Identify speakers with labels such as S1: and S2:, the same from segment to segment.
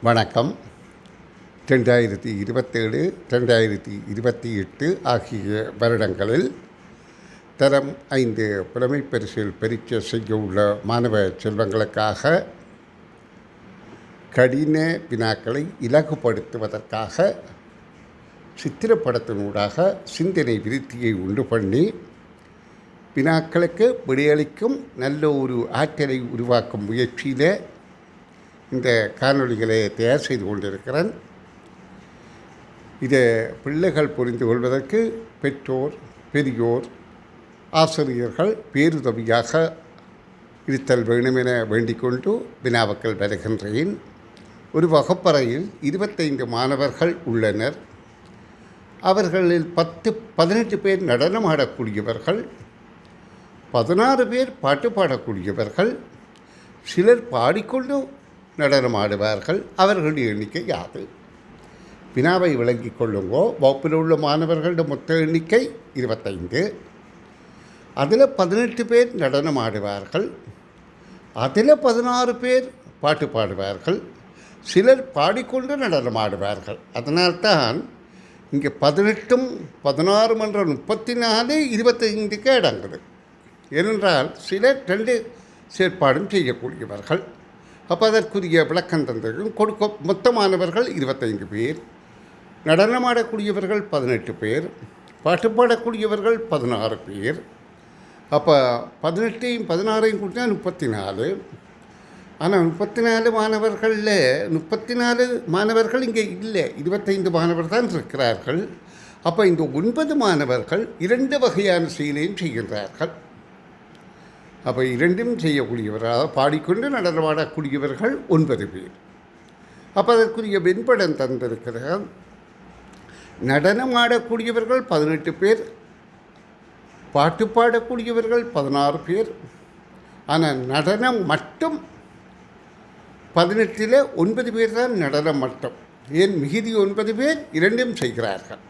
S1: வணக்கம். 2027 2028 ஆகிய வருடங்களில் தரம் 5 புலமைப் பரிசில் பரீட்சை செய்ய உள்ள மாணவ செல்வங்களுக்காக கடின வினாக்களை இலகுபடுத்துவதற்காக சித்திரப்படத்தினூடாக சிந்தனை விருத்தியை உண்டு பண்ணி வினாக்களுக்கு விடையளிக்கும் நல்ல ஒரு ஆற்றலை உருவாக்கும் முயற்சியில் இந்த காணொளிகளை தயார் செய்து கொண்டிருக்கிறேன். இதை பிள்ளைகள் புரிந்து கொள்வதற்கு பெற்றோர், பெரியோர், ஆசிரியர்கள் பேருதவியாக இருத்தல் வேண்டும் என வேண்டிக் கொண்டு வினாவுக்கள் வருகின்றேன். ஒரு வகுப்பறையில் 25 மாணவர்கள் உள்ளனர். அவர்களில் 18 பேர் நடனமாடக்கூடியவர்கள், 16 பேர் பாட்டு பாடக்கூடியவர்கள், சிலர் பாடிக்கொண்டு நடனமாடுவார்கள். அவர்களுடைய எண்ணிக்கை யாது? வினாவை விளங்கிக் கொள்ளுங்கோ. வகுப்பில் உள்ள மாணவர்களுடைய மொத்த எண்ணிக்கை 25. அதில் 18 பேர் நடனமாடுவார்கள், அதில் 16 பேர் பாட்டு பாடுவார்கள், சிலர் பாடிக்கொண்டு நடனமாடுவார்கள். அதனால்தான் இங்கே 18ம் 16 என்ற 34 25க்கு அடங்குது. ஏனென்றால் சிலர் 2 செயற்பாடும் செய்யக்கூடியவர்கள். அப்போ அதற்குரிய விளக்கம் தந்ததும் மொத்தமானவர்கள் 25 பேர், நடனமாடக்கூடியவர்கள் 18 பேர், பாட்டு பாடக்கூடியவர்கள் 16 பேர். அப்போ 18ஐயும் 16ஐயும் கூட்டினா 34. ஆனால் 34 மாணவர்களில் 34 மாணவர்கள் இங்கே இல்லை, 25 மாணவர்கள் தான் இருக்கிறார்கள். அப்போ இந்த 9 மாணவர்கள் 2 வகையான செயலையும் செய்கின்றார்கள். அப்போ 2ம் செய்யக்கூடியவராக பாடிக்கொண்டு நடனமாடக்கூடியவர்கள் 9 பேர். அப்போ அதற்குரிய வெண்படம் தந்திருக்கிறார். நடனமாடக்கூடியவர்கள் 18 பேர், பாட்டு பாடக்கூடியவர்கள் 16 பேர். ஆனால் நடனம் மட்டும் 18ல் 9 பேர் தான் நடனம் மட்டும். ஏன் மிகுதி 9 பேர் 2ம் செய்கிறார்கள்.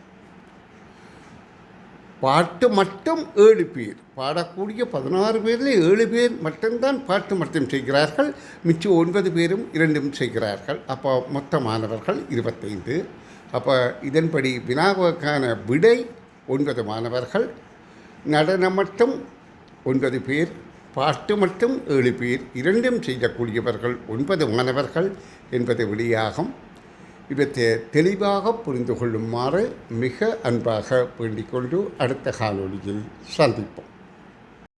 S1: பாட்டு மட்டும் 7 பேர், பாடக்கூடிய 16 பேரில் 7 பேர் மட்டும்தான் பாட்டு மட்டும் செய்கிறார்கள். மிச்சம் 9 பேரும் 2ம் செய்கிறார்கள். அப்போ மொத்த மாணவர்கள் 25. அப்போ இதன்படி வினாவுக்கான விடை 9 மாணவர்கள், நடனம் மட்டும் 9 பேர், பாட்டு மட்டும் 7 பேர், 2ம் செய்யக்கூடியவர்கள் 9 மாணவர்கள் என்பது விடையாகும். இவற்றை தெளிவாக புரிந்து கொள்ளுமாறு மிக அன்பாக வேண்டிக் கொண்டு அடுத்த காணொளியில் சந்திப்போம்.